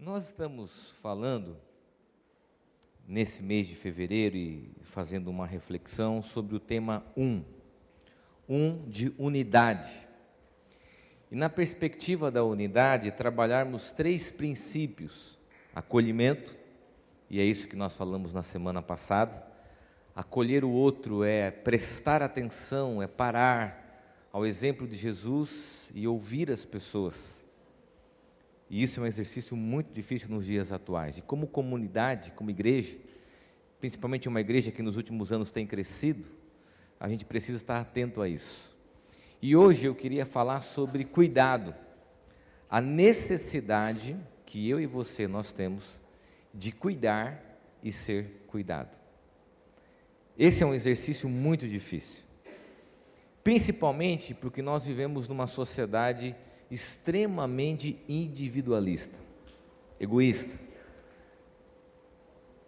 Nós estamos falando, nesse mês de fevereiro, e fazendo uma reflexão sobre o tema de unidade. E na perspectiva da unidade, trabalharmos 3 princípios: acolhimento, e é isso que nós falamos na semana passada. Acolher o outro é prestar atenção, é parar ao exemplo de Jesus e ouvir as pessoas. E isso é um exercício muito difícil nos dias atuais. E como comunidade, como igreja, principalmente uma igreja que nos últimos anos tem crescido, a gente precisa estar atento a isso. E hoje eu queria falar sobre cuidado, a necessidade que eu e você nós temos de cuidar e ser cuidado. Esse é um exercício muito difícil, principalmente porque nós vivemos numa sociedade extremamente individualista, egoísta.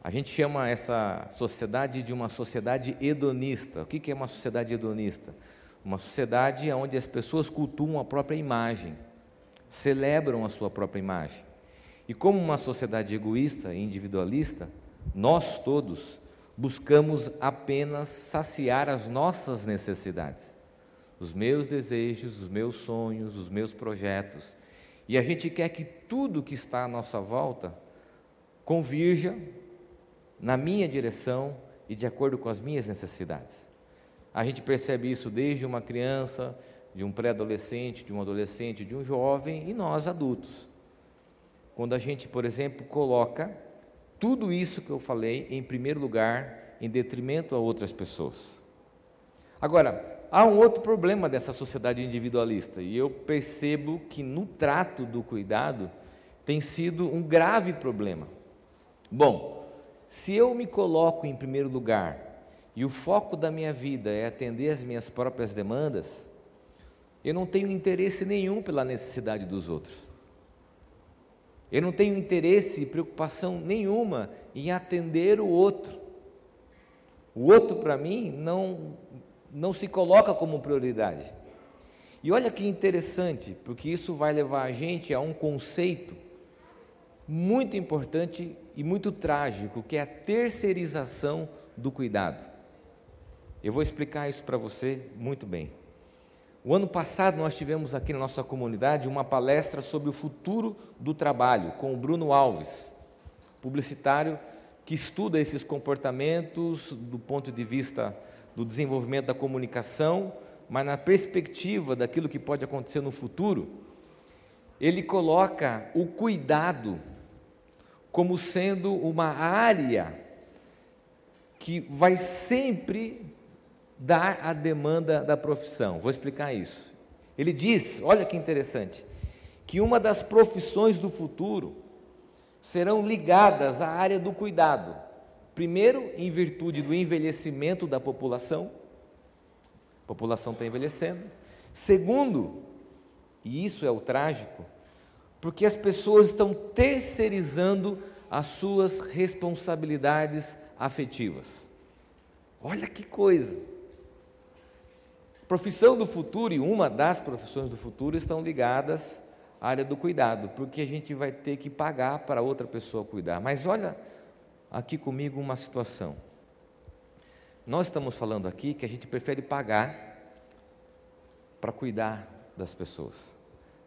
A gente chama essa sociedade de uma sociedade hedonista. O que é uma sociedade hedonista? Uma sociedade onde as pessoas cultuam a própria imagem, celebram a sua própria imagem. E como uma sociedade egoísta e individualista, nós todos buscamos apenas saciar as nossas necessidades, os meus desejos, os meus sonhos, os meus projetos. E a gente quer que tudo que está à nossa volta convirja na minha direção e de acordo com as minhas necessidades. A gente percebe isso desde uma criança, de um pré-adolescente, de um adolescente, de um jovem e nós adultos. Quando a gente, por exemplo, coloca tudo isso que eu falei em primeiro lugar, em detrimento a outras pessoas. Agora, há um outro problema dessa sociedade individualista, e eu percebo que no trato do cuidado tem sido um grave problema. Bom, se eu me coloco em primeiro lugar e o foco da minha vida é atender às minhas próprias demandas, eu não tenho interesse nenhum pela necessidade dos outros. Eu não tenho interesse e preocupação nenhuma em atender o outro. O outro, para mim, não se coloca como prioridade. E olha que interessante, porque isso vai levar a gente a um conceito muito importante e muito trágico, que é a terceirização do cuidado. Eu vou explicar isso para você muito bem. O ano passado nós tivemos aqui na nossa comunidade uma palestra sobre o futuro do trabalho, com o Bruno Alves, publicitário que estuda esses comportamentos do ponto de vista do desenvolvimento da comunicação, mas na perspectiva daquilo que pode acontecer no futuro. Ele coloca o cuidado como sendo uma área que vai sempre dar a demanda da profissão. Vou explicar isso. Ele diz, olha que interessante, que uma das profissões do futuro serão ligadas à área do cuidado. Primeiro, em virtude do envelhecimento da população. A população está envelhecendo. Segundo, e isso é o trágico, porque as pessoas estão terceirizando as suas responsabilidades afetivas. Olha que coisa! Profissão do futuro, e uma das profissões do futuro estão ligadas à área do cuidado, porque a gente vai ter que pagar para outra pessoa cuidar. Mas olha aqui comigo uma situação. Nós estamos falando aqui que a gente prefere pagar para cuidar das pessoas.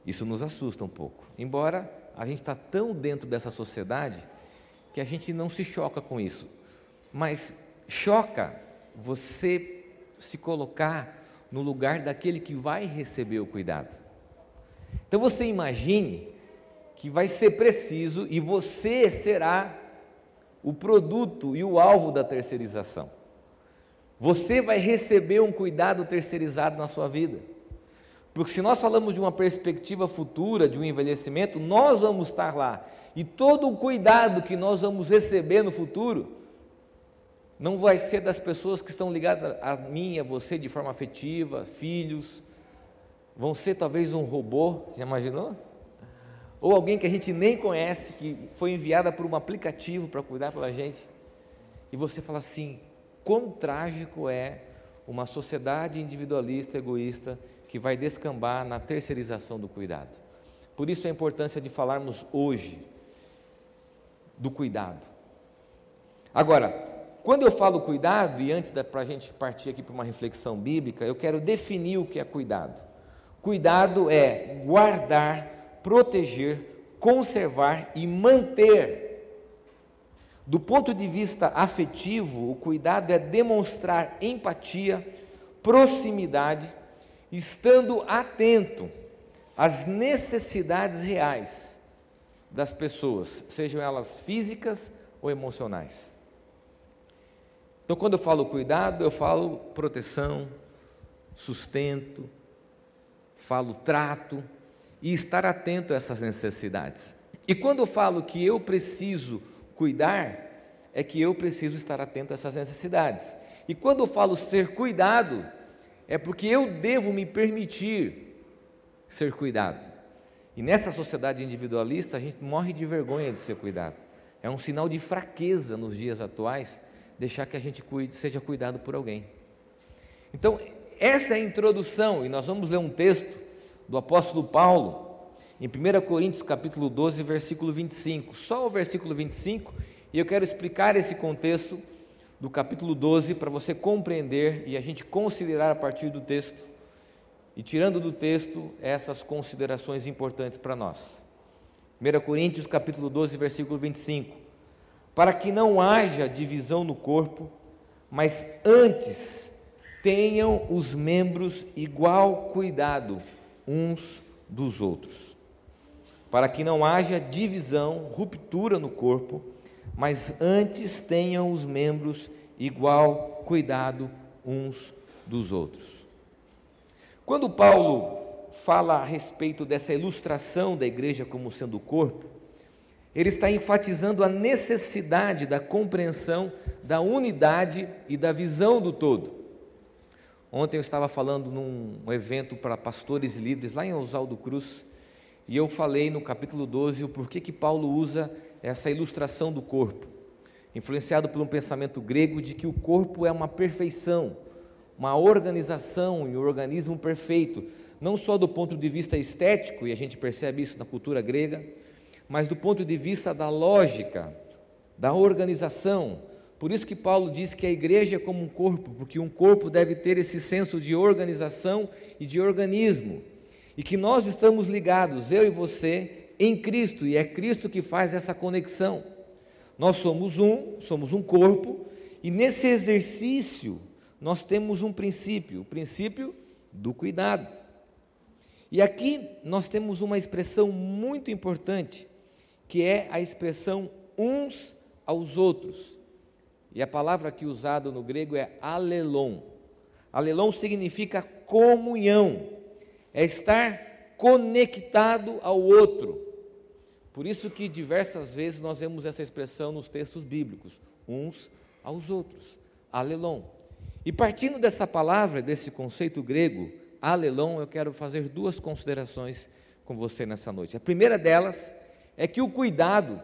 Isso nos assusta um pouco, embora a gente está tão dentro dessa sociedade que a gente não se choca com isso, mas choca você se colocar no lugar daquele que vai receber o cuidado. Então você imagine que vai ser preciso e você será o produto e o alvo da terceirização. Você vai receber um cuidado terceirizado na sua vida. Porque se nós falamos de uma perspectiva futura, de um envelhecimento, nós vamos estar lá. E todo o cuidado que nós vamos receber no futuro não vai ser das pessoas que estão ligadas a mim, a você de forma afetiva, filhos. Vão ser talvez um robô, já imaginou? Ou alguém que a gente nem conhece, que foi enviada por um aplicativo para cuidar pela gente. E você fala assim, quão trágico é uma sociedade individualista, egoísta, que vai descambar na terceirização do cuidado. Por isso a importância de falarmos hoje do cuidado. Agora, quando eu falo cuidado, e antes para a gente partir aqui para uma reflexão bíblica, eu quero definir o que é cuidado. Cuidado é guardar, proteger, conservar e manter. Do ponto de vista afetivo, o cuidado é demonstrar empatia, proximidade, estando atento às necessidades reais das pessoas, sejam elas físicas ou emocionais. Então, quando eu falo cuidado, eu falo proteção, sustento, falo trato e estar atento a essas necessidades. E quando eu falo que eu preciso cuidar, é que eu preciso estar atento a essas necessidades. E quando eu falo ser cuidado, é porque eu devo me permitir ser cuidado. E nessa sociedade individualista, a gente morre de vergonha de ser cuidado. É um sinal de fraqueza nos dias atuais, deixar que a gente seja cuidado por alguém. Então, essa é a introdução, e nós vamos ler um texto do apóstolo Paulo, em 1 Coríntios capítulo 12, versículo 25, só o versículo 25, e eu quero explicar esse contexto do capítulo 12, para você compreender e a gente considerar a partir do texto, e tirando do texto essas considerações importantes para nós. 1 Coríntios capítulo 12, versículo 25, para que não haja divisão no corpo, mas antes tenham os membros igual cuidado uns dos outros. Para que não haja divisão, ruptura no corpo, mas antes tenham os membros igual cuidado uns dos outros. Quando Paulo fala a respeito dessa ilustração da igreja como sendo o corpo, ele está enfatizando a necessidade da compreensão da unidade e da visão do todo. Ontem eu estava falando num evento para pastores e líderes lá em Oswaldo Cruz, e eu falei no capítulo 12 o porquê que Paulo usa essa ilustração do corpo, influenciado por um pensamento grego de que o corpo é uma perfeição, uma organização e um organismo perfeito, não só do ponto de vista estético, e a gente percebe isso na cultura grega, mas do ponto de vista da lógica, da organização. Por isso que Paulo diz que a igreja é como um corpo, porque um corpo deve ter esse senso de organização e de organismo, e que nós estamos ligados, eu e você, em Cristo, e é Cristo que faz essa conexão. Nós somos um corpo, e nesse exercício nós temos um princípio, o princípio do cuidado. E aqui nós temos uma expressão muito importante, que é a expressão uns aos outros. E a palavra aqui usada no grego é alelon. Alelon significa comunhão, é estar conectado ao outro. Por isso que diversas vezes nós vemos essa expressão nos textos bíblicos, uns aos outros, alelon. E partindo dessa palavra, desse conceito grego, alelon, eu quero fazer duas considerações com você nessa noite. A primeira delas é que o cuidado,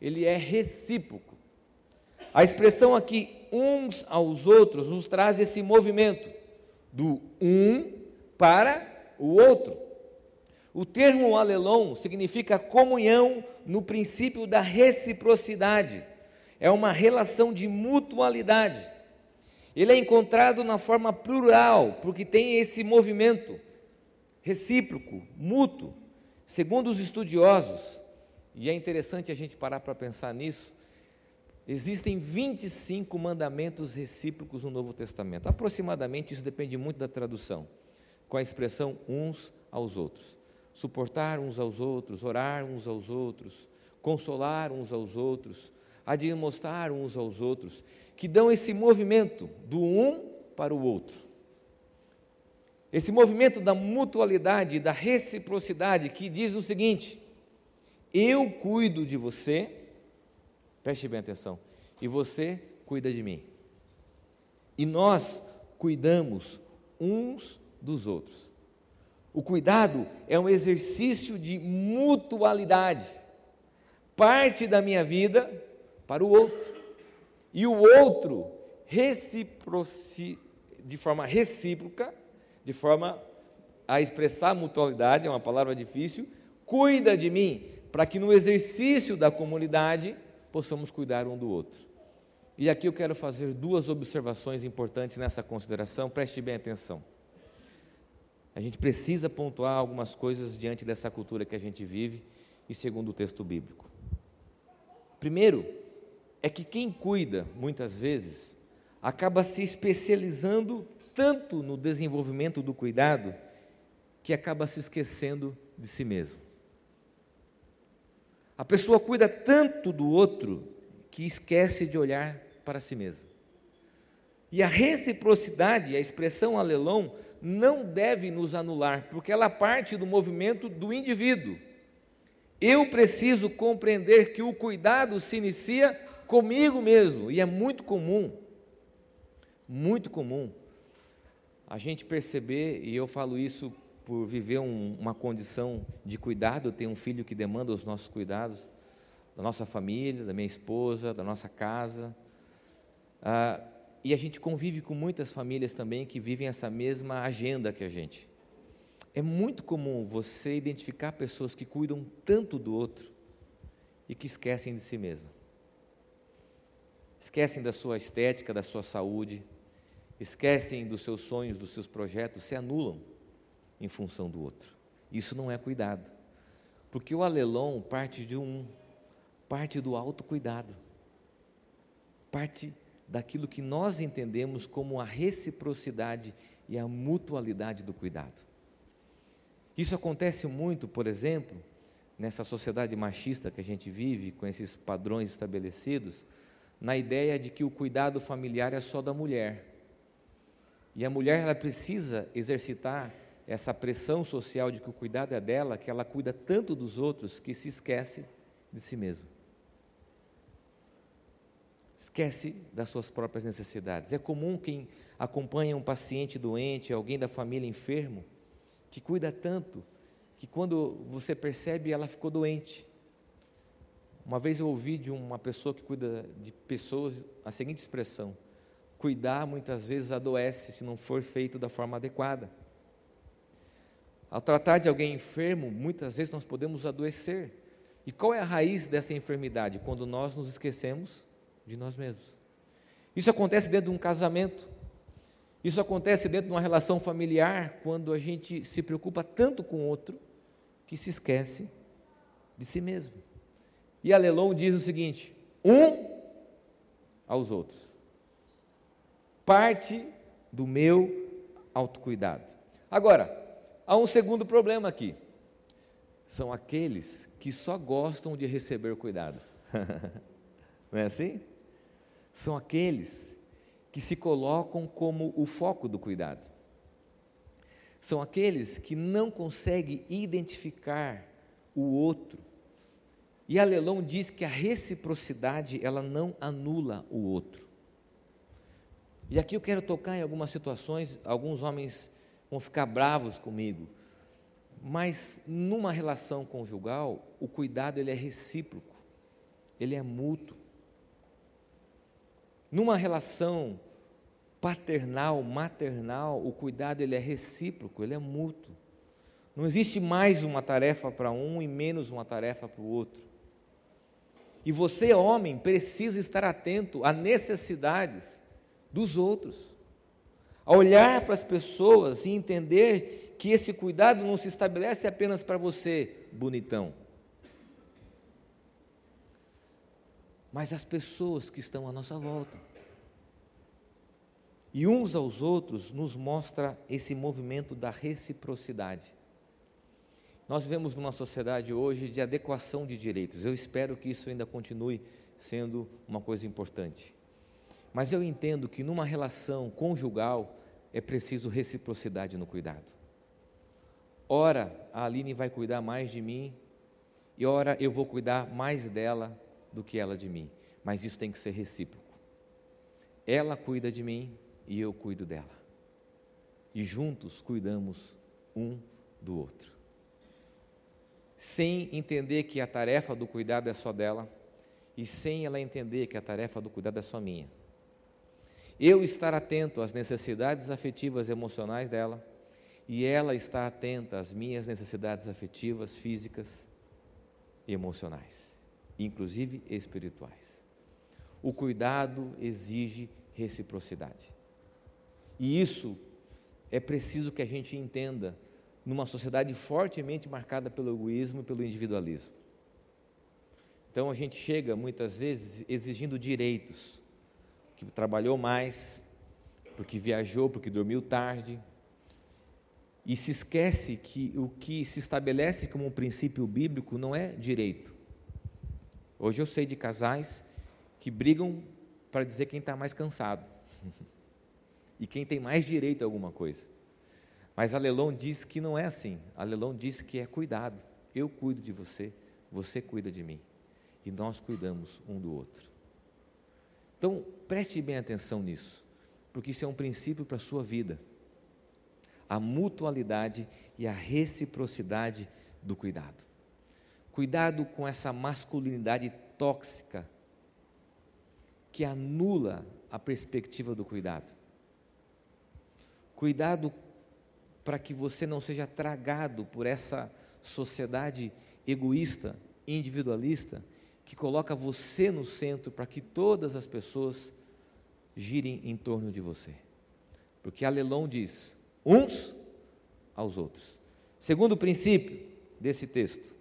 ele é recíproco. A expressão aqui, uns aos outros, nos traz esse movimento do um para o outro. O termo alelon significa comunhão no princípio da reciprocidade. É uma relação de mutualidade. Ele é encontrado na forma plural, porque tem esse movimento recíproco, mútuo. Segundo os estudiosos, e é interessante a gente parar para pensar nisso, existem 25 mandamentos recíprocos no Novo Testamento. Aproximadamente, isso depende muito da tradução, com a expressão uns aos outros. Suportar uns aos outros, orar uns aos outros, consolar uns aos outros, admoestar uns aos outros, que dão esse movimento do um para o outro. Esse movimento da mutualidade, da reciprocidade, que diz o seguinte: eu cuido de você, preste bem atenção, e você cuida de mim. E nós cuidamos uns dos outros. O cuidado é um exercício de mutualidade. Parte da minha vida para o outro. E o outro, de forma recíproca, de forma a expressar mutualidade, é uma palavra difícil, cuida de mim, para que no exercício da comunidade possamos cuidar um do outro. E aqui eu quero fazer duas observações importantes nessa consideração, preste bem atenção. A gente precisa pontuar algumas coisas diante dessa cultura que a gente vive e segundo o texto bíblico. Primeiro, é que quem cuida, muitas vezes, acaba se especializando tanto no desenvolvimento do cuidado, que acaba se esquecendo de si mesmo. A pessoa cuida tanto do outro, que esquece de olhar para si mesmo. E a reciprocidade, a expressão alelon, não deve nos anular, porque ela parte do movimento do indivíduo. Eu preciso compreender que o cuidado se inicia comigo mesmo, e é muito comum a gente perceber, e eu falo isso por viver uma condição de cuidado. Eu tenho um filho que demanda os nossos cuidados, da nossa família, da minha esposa, da nossa casa, e a gente convive com muitas famílias também que vivem essa mesma agenda que a gente. É muito comum você identificar pessoas que cuidam tanto do outro e que esquecem de si mesma. Esquecem da sua estética, da sua saúde, esquecem dos seus sonhos, dos seus projetos, se anulam em função do outro. Isso não é cuidado, porque o alelon parte do autocuidado, parte daquilo que nós entendemos como a reciprocidade e a mutualidade do cuidado. Isso acontece muito, por exemplo, nessa sociedade machista que a gente vive, com esses padrões estabelecidos, na ideia de que o cuidado familiar é só da mulher. E a mulher, ela precisa exercitar essa pressão social de que o cuidado é dela, que ela cuida tanto dos outros, que se esquece de si mesma. Esquece das suas próprias necessidades. É comum quem acompanha um paciente doente, alguém da família enfermo, que cuida tanto, que quando você percebe, ela ficou doente. Uma vez eu ouvi de uma pessoa que cuida de pessoas a seguinte expressão: cuidar muitas vezes adoece se não for feito da forma adequada. Ao tratar de alguém enfermo, muitas vezes nós podemos adoecer. E qual é a raiz dessa enfermidade? Quando nós nos esquecemos de nós mesmos. Isso acontece dentro de um casamento, isso acontece dentro de uma relação familiar, quando a gente se preocupa tanto com o outro, que se esquece de si mesmo. E Alelon diz o seguinte: aos outros. Parte do meu autocuidado. Agora, há um segundo problema aqui. São aqueles que só gostam de receber cuidado. Não é assim? São aqueles que se colocam como o foco do cuidado. São aqueles que não conseguem identificar o outro. E Alelon diz que a reciprocidade, ela não anula o outro. E aqui eu quero tocar em algumas situações. Alguns homens vão ficar bravos comigo, mas numa relação conjugal, o cuidado ele é recíproco, ele é mútuo. Numa relação paternal, maternal, o cuidado ele é recíproco, ele é mútuo. Não existe mais uma tarefa para um e menos uma tarefa para o outro. E você, homem, precisa estar atento às necessidades dos outros, a olhar para as pessoas e entender que esse cuidado não se estabelece apenas para você, bonitão, mas as pessoas que estão à nossa volta. E uns aos outros nos mostra esse movimento da reciprocidade. Nós vivemos numa sociedade hoje de adequação de direitos. Eu espero que isso ainda continue sendo uma coisa importante. Mas eu entendo que numa relação conjugal é preciso reciprocidade no cuidado. Ora, a Aline vai cuidar mais de mim, e ora eu vou cuidar mais dela do que ela de mim. Mas isso tem que ser recíproco. Ela cuida de mim e eu cuido dela. E juntos cuidamos um do outro. Sem entender que a tarefa do cuidado é só dela, e sem ela entender que a tarefa do cuidado é só minha. Eu estar atento às necessidades afetivas e emocionais dela, e ela estar atenta às minhas necessidades afetivas, físicas e emocionais. inclusive espirituais. O cuidado exige reciprocidade. E isso é preciso que a gente entenda numa sociedade fortemente marcada pelo egoísmo e pelo individualismo. Então a gente chega muitas vezes exigindo direitos, que trabalhou mais, porque viajou, porque dormiu tarde, e se esquece que o que se estabelece como um princípio bíblico não é direito. Hoje eu sei de casais que brigam para dizer quem está mais cansado e quem tem mais direito a alguma coisa. Mas Alelon diz que não é assim. Alelon diz que é cuidado. Eu cuido de você, você cuida de mim. E nós cuidamos um do outro. Então, preste bem atenção nisso, porque isso é um princípio para a sua vida. A mutualidade e a reciprocidade do cuidado. Cuidado com essa masculinidade tóxica que anula a perspectiva do cuidado. Cuidado para que você não seja tragado por essa sociedade egoísta, individualista, que coloca você no centro para que todas as pessoas girem em torno de você. Porque Alelon diz, uns aos outros. Segundo princípio desse texto,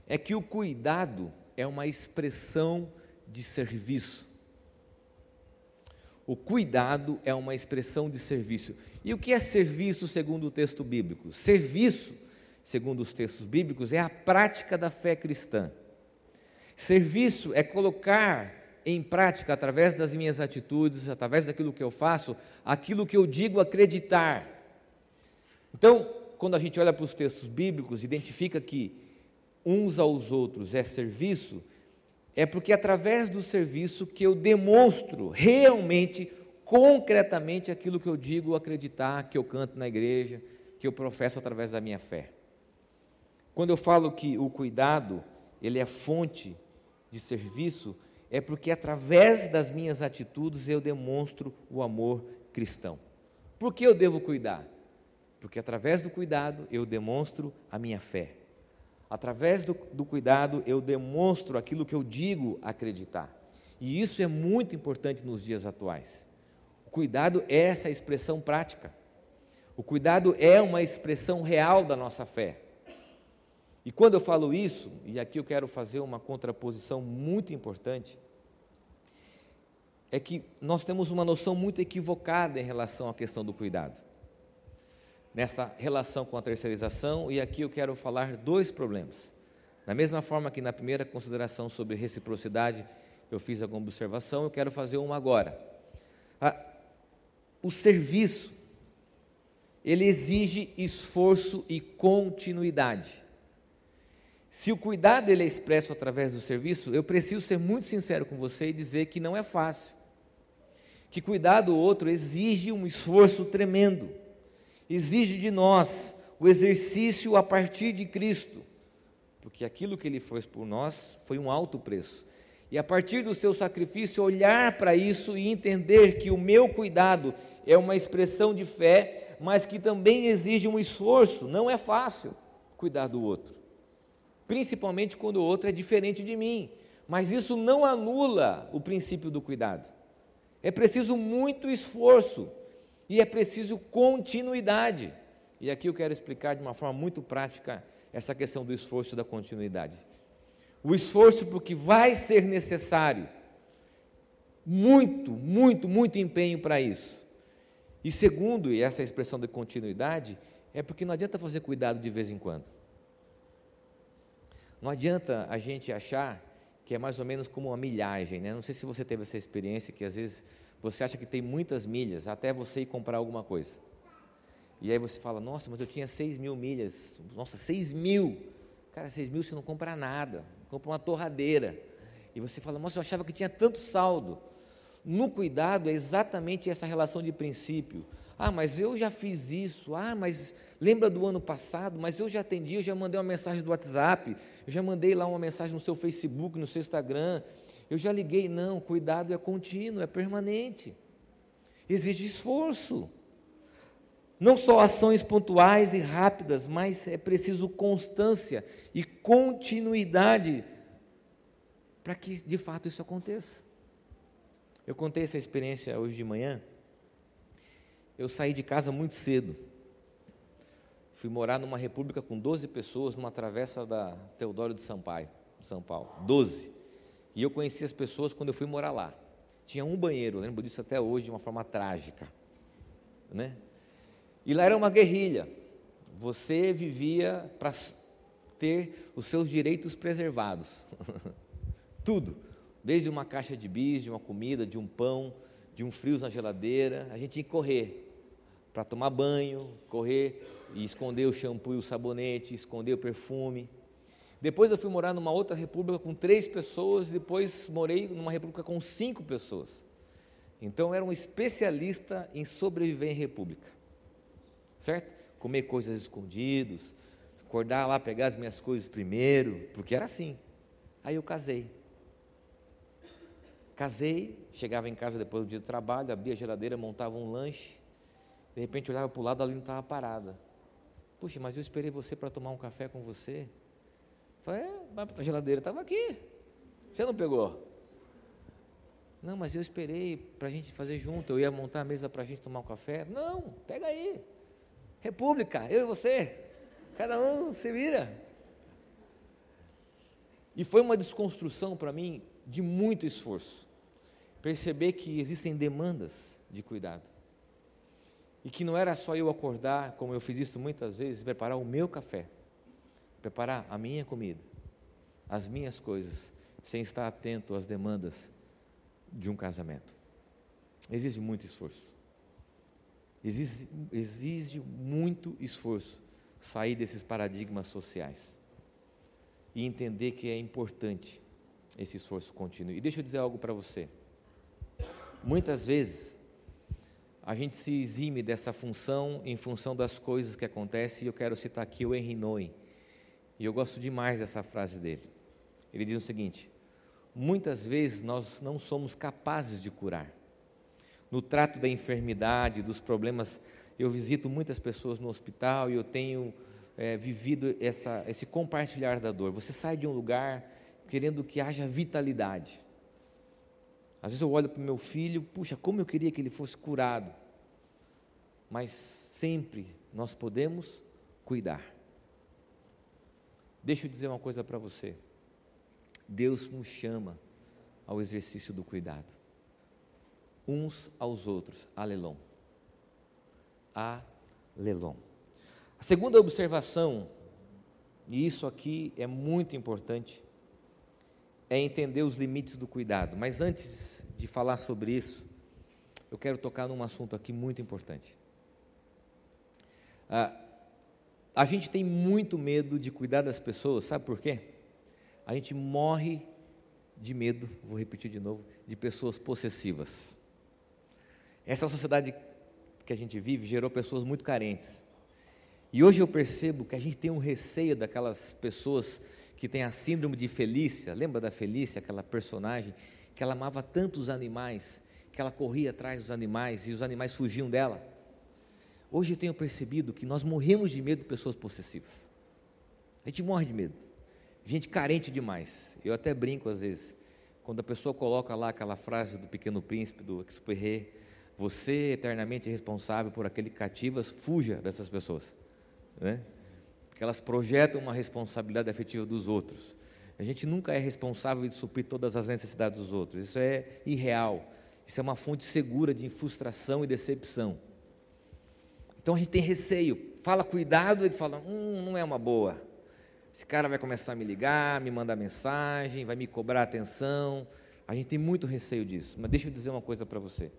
é que o cuidado é uma expressão de serviço. O cuidado é uma expressão de serviço. E o que é serviço segundo o texto bíblico? Serviço, segundo os textos bíblicos, é a prática da fé cristã. Serviço é colocar em prática, através das minhas atitudes, através daquilo que eu faço, aquilo que eu digo acreditar. Então, quando a gente olha para os textos bíblicos, identifica que uns aos outros é serviço, é porque através do serviço que eu demonstro realmente, concretamente, aquilo que eu digo acreditar, que eu canto na igreja, que eu professo através da minha fé. Quando eu falo que o cuidado, ele é fonte de serviço, é porque através das minhas atitudes eu demonstro o amor cristão. Por que eu devo cuidar? Porque através do cuidado eu demonstro a minha fé. Através do cuidado eu demonstro aquilo que eu digo acreditar. E isso é muito importante nos dias atuais. O cuidado é essa expressão prática. O cuidado é uma expressão real da nossa fé. E quando eu falo isso, e aqui eu quero fazer uma contraposição muito importante, é que nós temos uma noção muito equivocada em relação à questão do cuidado. Nessa relação com a terceirização, e aqui eu quero falar dois problemas. Da mesma forma que na primeira consideração sobre reciprocidade eu fiz alguma observação, eu quero fazer uma agora. O serviço, ele exige esforço e continuidade. Se o cuidado ele é expresso através do serviço, eu preciso ser muito sincero com você e dizer que não é fácil. Que cuidar do outro exige um esforço tremendo. Exige de nós o exercício a partir de Cristo, porque aquilo que Ele fez por nós foi um alto preço, e a partir do seu sacrifício olhar para isso e entender que o meu cuidado é uma expressão de fé, mas que também exige um esforço. Não é fácil cuidar do outro, principalmente quando o outro é diferente de mim, mas isso não anula o princípio do cuidado. É preciso muito esforço, e é preciso continuidade. E aqui eu quero explicar de uma forma muito prática essa questão do esforço e da continuidade. O esforço porque vai ser necessário muito empenho para isso. E segundo, e essa expressão de continuidade, é porque não adianta fazer cuidado de vez em quando. Não adianta a gente achar que é mais ou menos como uma milhagem, né? Não sei se você teve essa experiência, que às vezes você acha que tem muitas milhas, até você ir comprar alguma coisa. E aí você fala, nossa, mas eu tinha 6.000 milhas. Nossa, 6.000. Cara, 6.000 você não compra nada, compra uma torradeira. E você fala, nossa, eu achava que tinha tanto saldo. No cuidado é exatamente essa relação de princípio. Ah, mas eu já fiz isso. Ah, mas lembra do ano passado? Mas eu já atendi, eu já mandei uma mensagem do WhatsApp, eu já mandei lá uma mensagem no seu Facebook, no seu Instagram, eu já liguei. Não, cuidado é contínuo, é permanente, exige esforço, não só ações pontuais e rápidas, mas é preciso constância e continuidade para que de fato isso aconteça. Eu contei essa experiência hoje de manhã. Eu saí de casa muito cedo, fui morar numa república com 12 pessoas, numa travessa da Teodoro de Sampaio, de São Paulo, 12, e eu conheci as pessoas quando eu fui morar lá. Tinha um banheiro, eu lembro disso até hoje, de uma forma trágica, né? E lá era uma guerrilha, você vivia para ter os seus direitos preservados, tudo, desde uma caixa de bis, de uma comida, de um pão, de um frios na geladeira, a gente tinha que correr para tomar banho, correr e esconder o shampoo e o sabonete, esconder o perfume. Depois eu fui morar numa outra república com 3 pessoas, depois morei numa república com 5 pessoas. Então eu era um especialista em sobreviver em república, certo? Comer coisas escondidas, acordar lá, pegar as minhas coisas primeiro, porque era assim. Aí eu casei, chegava em casa depois do dia do trabalho, abria a geladeira, montava um lanche, de repente olhava para o lado, a Aline estava parada. Puxa, mas eu esperei você para tomar um café com você. Falei, mas a geladeira estava aqui, você não pegou? Não, mas eu esperei para a gente fazer junto, eu ia montar a mesa para a gente tomar um café. Não, pega aí, república, eu e você, cada um se vira. E foi uma desconstrução para mim de muito esforço, perceber que existem demandas de cuidado, e que não era só eu acordar, como eu fiz isso muitas vezes, preparar o meu café, preparar a minha comida, as minhas coisas, sem estar atento às demandas de um casamento. Exige muito esforço, exige muito esforço sair desses paradigmas sociais e entender que é importante esse esforço contínuo. E deixa eu dizer algo para você, muitas vezes a gente se exime dessa função em função das coisas que acontecem, e eu quero citar aqui o Henri Nouwen, e eu gosto demais dessa frase dele. Ele diz o seguinte: muitas vezes nós não somos capazes de curar. No trato da enfermidade, dos problemas, eu visito muitas pessoas no hospital e eu tenho vivido esse compartilhar da dor. Você sai de um lugar querendo que haja vitalidade. Às vezes eu olho para o meu filho, puxa, como eu queria que ele fosse curado. Mas sempre nós podemos cuidar. Deixa eu dizer uma coisa para você. Deus nos chama ao exercício do cuidado, uns aos outros. Alelom. Alelom. A segunda observação, e isso aqui é muito importante, é entender os limites do cuidado. Mas antes de falar sobre isso, eu quero tocar num assunto aqui muito importante. A gente tem muito medo de cuidar das pessoas, sabe por quê? A gente morre de medo, vou repetir de novo, de pessoas possessivas. Essa sociedade que a gente vive gerou pessoas muito carentes. E hoje eu percebo que a gente tem um receio daquelas pessoas que têm a síndrome de Felícia. Lembra da Felícia, aquela personagem que ela amava tanto os animais, que ela corria atrás dos animais e os animais fugiam dela? Hoje eu tenho percebido que nós morremos de medo de pessoas possessivas. A gente morre de medo, gente carente demais. Eu até brinco às vezes, quando a pessoa coloca lá aquela frase do Pequeno Príncipe, do Exupéry: você é eternamente responsável por aquele que cativas, fuja dessas pessoas, né? Porque elas projetam uma responsabilidade afetiva dos outros. A gente nunca é responsável de suprir todas as necessidades dos outros, isso é irreal, isso é uma fonte segura de frustração e decepção. Então a gente tem receio, fala cuidado, ele fala, não é uma boa, esse cara vai começar a me ligar, me mandar mensagem, vai me cobrar atenção. A gente tem muito receio disso. Mas deixa eu dizer uma coisa para você.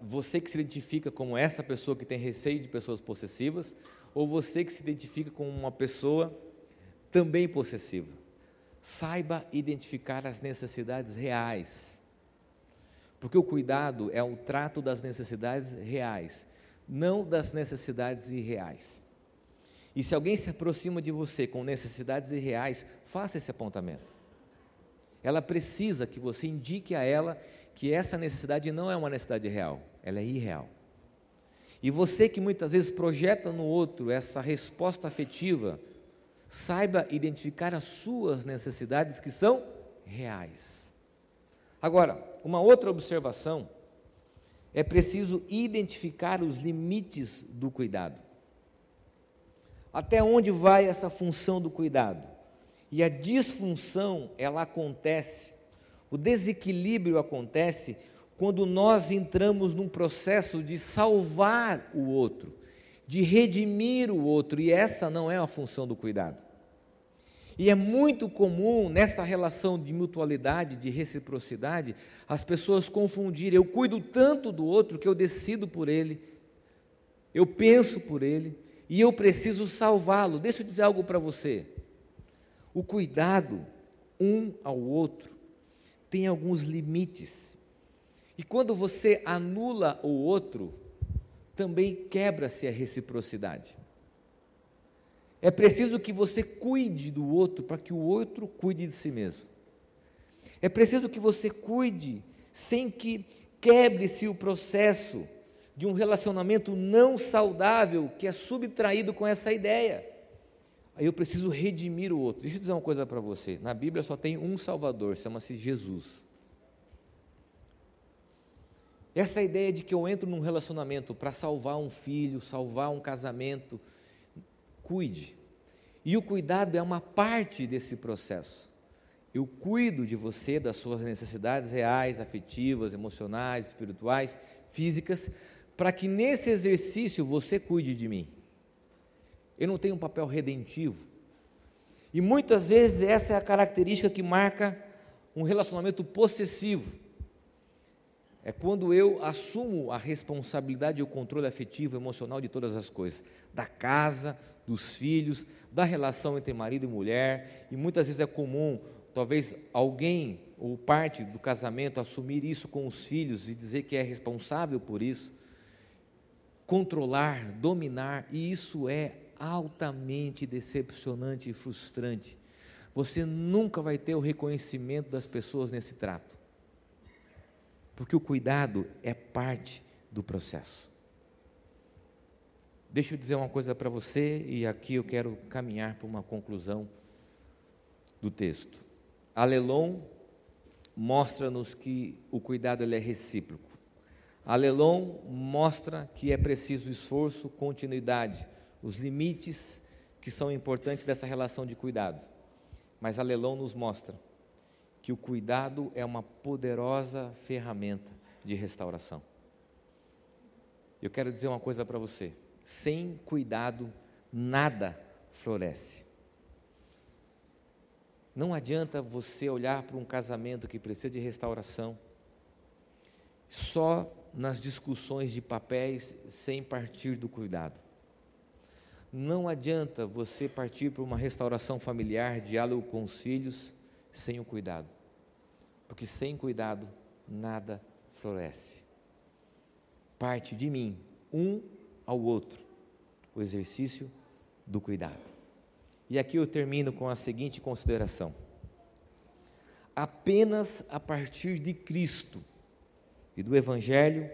Você que se identifica como essa pessoa que tem receio de pessoas possessivas, ou você que se identifica como uma pessoa também possessiva, saiba identificar as necessidades reais, porque o cuidado é o trato das necessidades reais, não das necessidades irreais. E se alguém se aproxima de você com necessidades irreais, faça esse apontamento. Ela precisa que você indique a ela que essa necessidade não é uma necessidade real, ela é irreal. E você que muitas vezes projeta no outro essa resposta afetiva, saiba identificar as suas necessidades que são reais. Agora, uma outra observação, é preciso identificar os limites do cuidado. Até onde vai essa função do cuidado? E a disfunção, ela acontece, o desequilíbrio acontece quando nós entramos num processo de salvar o outro, de redimir o outro, e essa não é a função do cuidado. E é muito comum nessa relação de mutualidade, de reciprocidade, as pessoas confundirem: eu cuido tanto do outro que eu decido por ele, eu penso por ele, e eu preciso salvá-lo. Deixa eu dizer algo para você. O cuidado um ao outro tem alguns limites. E quando você anula o outro, também quebra-se a reciprocidade. É preciso que você cuide do outro para que o outro cuide de si mesmo. É preciso que você cuide sem que quebre-se o processo de um relacionamento não saudável que é subtraído com essa ideia. Aí eu preciso redimir o outro. Deixa eu dizer uma coisa para você. Na Bíblia só tem um Salvador, chama-se Jesus. Essa ideia de que eu entro num relacionamento para salvar um filho, salvar um casamento, cuide. E o cuidado é uma parte desse processo. Eu cuido de você, das suas necessidades reais, afetivas, emocionais, espirituais, físicas, para que nesse exercício você cuide de mim. Eu não tenho um papel redentivo. E muitas vezes essa é a característica que marca um relacionamento possessivo. É quando eu assumo a responsabilidade e o controle afetivo, emocional de todas as coisas, da casa, dos filhos, da relação entre marido e mulher, e muitas vezes é comum, talvez alguém ou parte do casamento assumir isso com os filhos e dizer que é responsável por isso, controlar, dominar, e isso é altamente decepcionante e frustrante. Você nunca vai ter o reconhecimento das pessoas nesse trato. Porque o cuidado é parte do processo. Deixa eu dizer uma coisa para você, e aqui eu quero caminhar para uma conclusão do texto. Alelon mostra-nos que o cuidado ele é recíproco. Alelon mostra que é preciso esforço, continuidade, os limites que são importantes dessa relação de cuidado. Mas Alelon nos mostra que o cuidado é uma poderosa ferramenta de restauração. Eu quero dizer uma coisa para você: sem cuidado, nada floresce. Não adianta você olhar para um casamento que precisa de restauração só nas discussões de papéis, sem partir do cuidado. Não adianta você partir para uma restauração familiar, diálogo com os filhos, sem o cuidado. Porque sem cuidado, nada floresce. Parte de mim, um ao outro, o exercício do cuidado. E aqui eu termino com a seguinte consideração: apenas a partir de Cristo e do Evangelho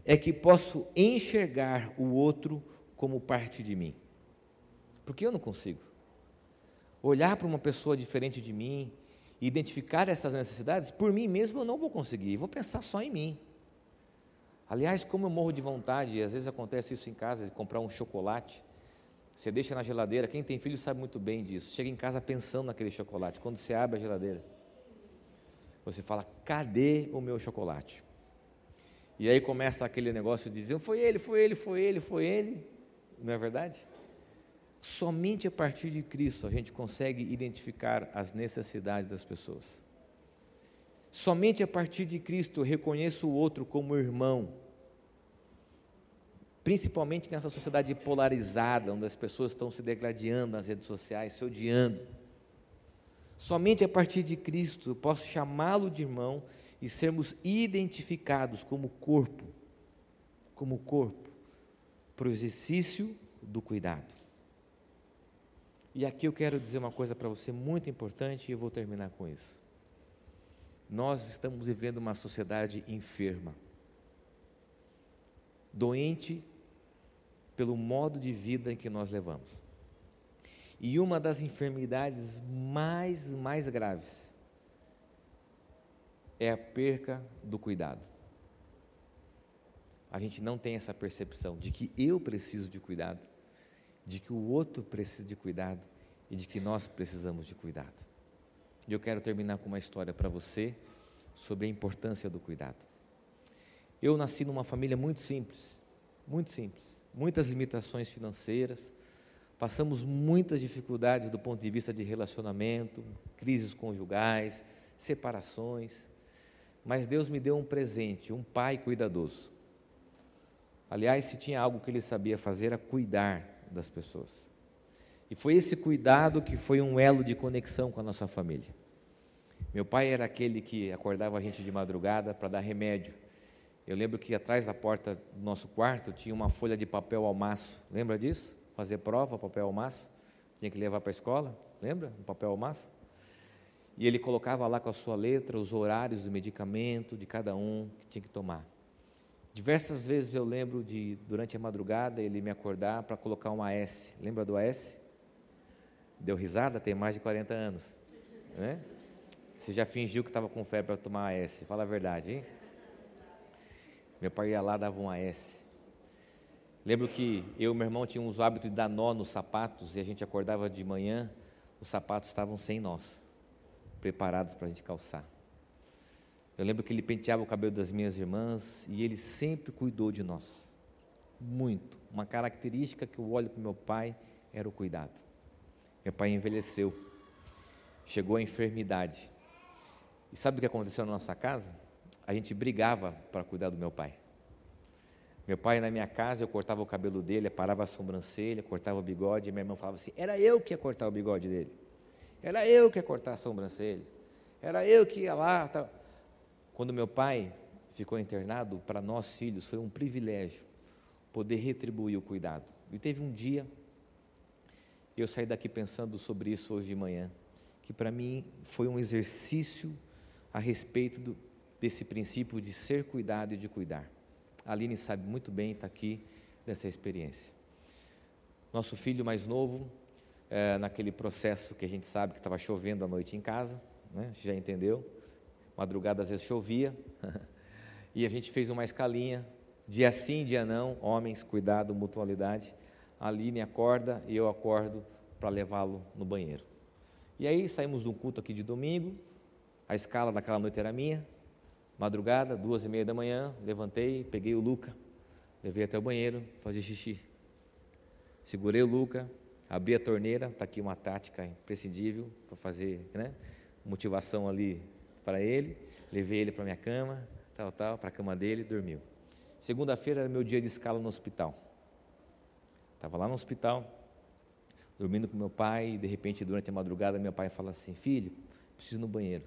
é que posso enxergar o outro como parte de mim. Porque eu não consigo olhar para uma pessoa diferente de mim, identificar essas necessidades, por mim mesmo eu não vou conseguir, vou pensar só em mim. Aliás, como eu morro de vontade, e às vezes acontece isso em casa, de comprar um chocolate, você deixa na geladeira, quem tem filho sabe muito bem disso, chega em casa pensando naquele chocolate, quando você abre a geladeira, você fala: cadê o meu chocolate? E aí começa aquele negócio de dizer: foi ele, não é verdade? Somente a partir de Cristo a gente consegue identificar as necessidades das pessoas. Somente a partir de Cristo eu reconheço o outro como irmão. Principalmente nessa sociedade polarizada, onde as pessoas estão se degladiando nas redes sociais, se odiando. Somente a partir de Cristo eu posso chamá-lo de irmão e sermos identificados como corpo, para o exercício do cuidado. E aqui eu quero dizer uma coisa para você muito importante, e eu vou terminar com isso. Nós estamos vivendo uma sociedade enferma, doente pelo modo de vida em que nós levamos. E uma das enfermidades mais graves é a perca do cuidado. A gente não tem essa percepção de que eu preciso de cuidado, de que o outro precisa de cuidado e de que nós precisamos de cuidado. E eu quero terminar com uma história para você sobre a importância do cuidado. Eu nasci numa família muito simples, muitas limitações financeiras, passamos muitas dificuldades do ponto de vista de relacionamento, crises conjugais, separações, mas Deus me deu um presente, um pai cuidadoso. Aliás, se tinha algo que ele sabia fazer, era cuidar das pessoas. E foi esse cuidado que foi um elo de conexão com a nossa família. Meu pai era aquele que acordava a gente de madrugada para dar remédio. Eu lembro que atrás da porta do nosso quarto tinha uma folha de papel ao maço. Lembra disso? Fazer prova, papel ao maço. Tinha que levar para a escola, lembra? Um papel ao maço. E ele colocava lá com a sua letra os horários do medicamento de cada um que tinha que tomar. Diversas vezes eu lembro de, durante a madrugada, ele me acordar para colocar um AS. Lembra do AS? Deu risada? Tem mais de 40 anos. Né? Você já fingiu que estava com febre para tomar AS? Fala a verdade, hein? Meu pai ia lá, dava um AS. Lembro que eu e meu irmão tínhamos o hábito de dar nó nos sapatos, e a gente acordava de manhã, os sapatos estavam sem nós, preparados para a gente calçar. Eu lembro que ele penteava o cabelo das minhas irmãs, e ele sempre cuidou de nós, muito. Uma característica que eu olho para o meu pai era o cuidado. Meu pai envelheceu, chegou à enfermidade, e sabe o que aconteceu na nossa casa? A gente brigava para cuidar do meu pai. Meu pai na minha casa, eu cortava o cabelo dele, parava a sobrancelha, cortava o bigode, e minha irmã falava assim, era eu que ia cortar o bigode dele, era eu que ia cortar a sobrancelha, era eu que ia lá. Tal. Quando meu pai ficou internado, para nós filhos foi um privilégio poder retribuir o cuidado. E teve um dia, eu saí daqui pensando sobre isso hoje de manhã, que para mim foi um exercício a respeito desse princípio de ser cuidado e de cuidar. A Aline sabe muito bem, está aqui, dessa experiência. Nosso filho mais novo, naquele processo que a gente sabe que estava chovendo à noite em casa, né? Já entendeu? Madrugada às vezes chovia, e a gente fez uma escalinha, dia sim, dia não, homens, cuidado, mutualidade. A Aline acorda e eu acordo para levá-lo no banheiro. E aí saímos de um culto aqui de domingo, a escala daquela noite era minha, madrugada, 2:30 da manhã, levantei, peguei o Luca, levei até o banheiro, fazer xixi. Segurei o Luca, abri a torneira, está aqui uma tática imprescindível para fazer, né, motivação ali para ele, levei ele para a minha cama, para a cama dele, dormiu. Segunda-feira era meu dia de escala no hospital. Estava lá no hospital, dormindo com meu pai, e de repente, durante a madrugada, meu pai fala assim, filho, preciso ir no banheiro.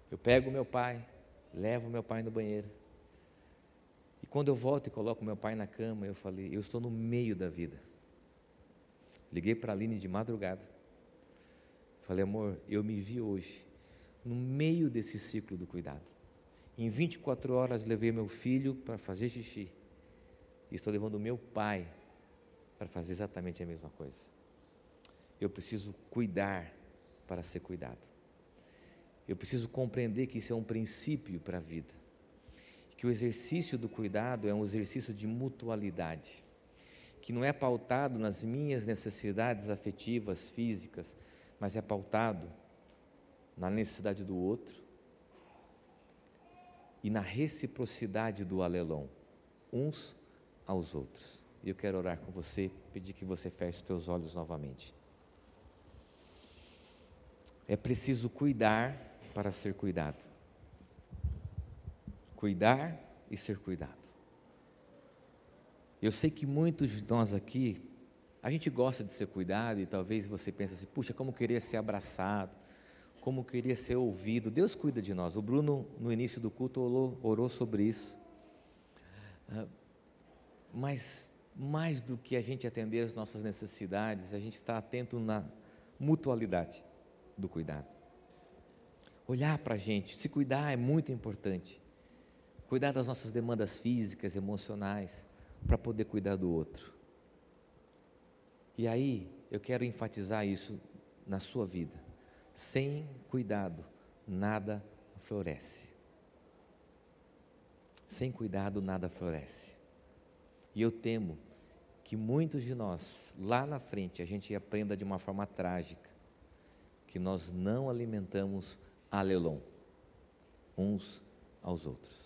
Eu pego meu pai, levo meu pai no banheiro, e quando eu volto e coloco meu pai na cama, eu falei, eu estou no meio da vida. Liguei para a Aline de madrugada, falei, amor, eu me vi hoje, no meio desse ciclo do cuidado. Em 24 horas levei meu filho para fazer xixi, e estou levando meu pai para fazer exatamente a mesma coisa. Eu preciso cuidar para ser cuidado. Eu preciso compreender que isso é um princípio para a vida, que o exercício do cuidado é um exercício de mutualidade, que não é pautado nas minhas necessidades afetivas, físicas, mas é pautado na necessidade do outro e na reciprocidade do alelon, uns aos outros. E eu quero orar com você, pedir que você feche os teus olhos novamente. É preciso cuidar para ser cuidado. Cuidar e ser cuidado. Eu sei que muitos de nós aqui, a gente gosta de ser cuidado e talvez você pense assim, puxa, como eu queria ser abraçado, como eu queria ser ouvido. Deus cuida de nós. O Bruno, no início do culto, orou sobre isso. Mas mais do que a gente atender as nossas necessidades, a gente está atento na mutualidade do cuidado. Olhar para a gente, se cuidar é muito importante. Cuidar das nossas demandas físicas, emocionais, para poder cuidar do outro. E aí, eu quero enfatizar isso na sua vida. Sem cuidado, nada floresce. Sem cuidado, nada floresce. E eu temo que muitos de nós, lá na frente, a gente aprenda de uma forma trágica, que nós não alimentamos alelon uns aos outros.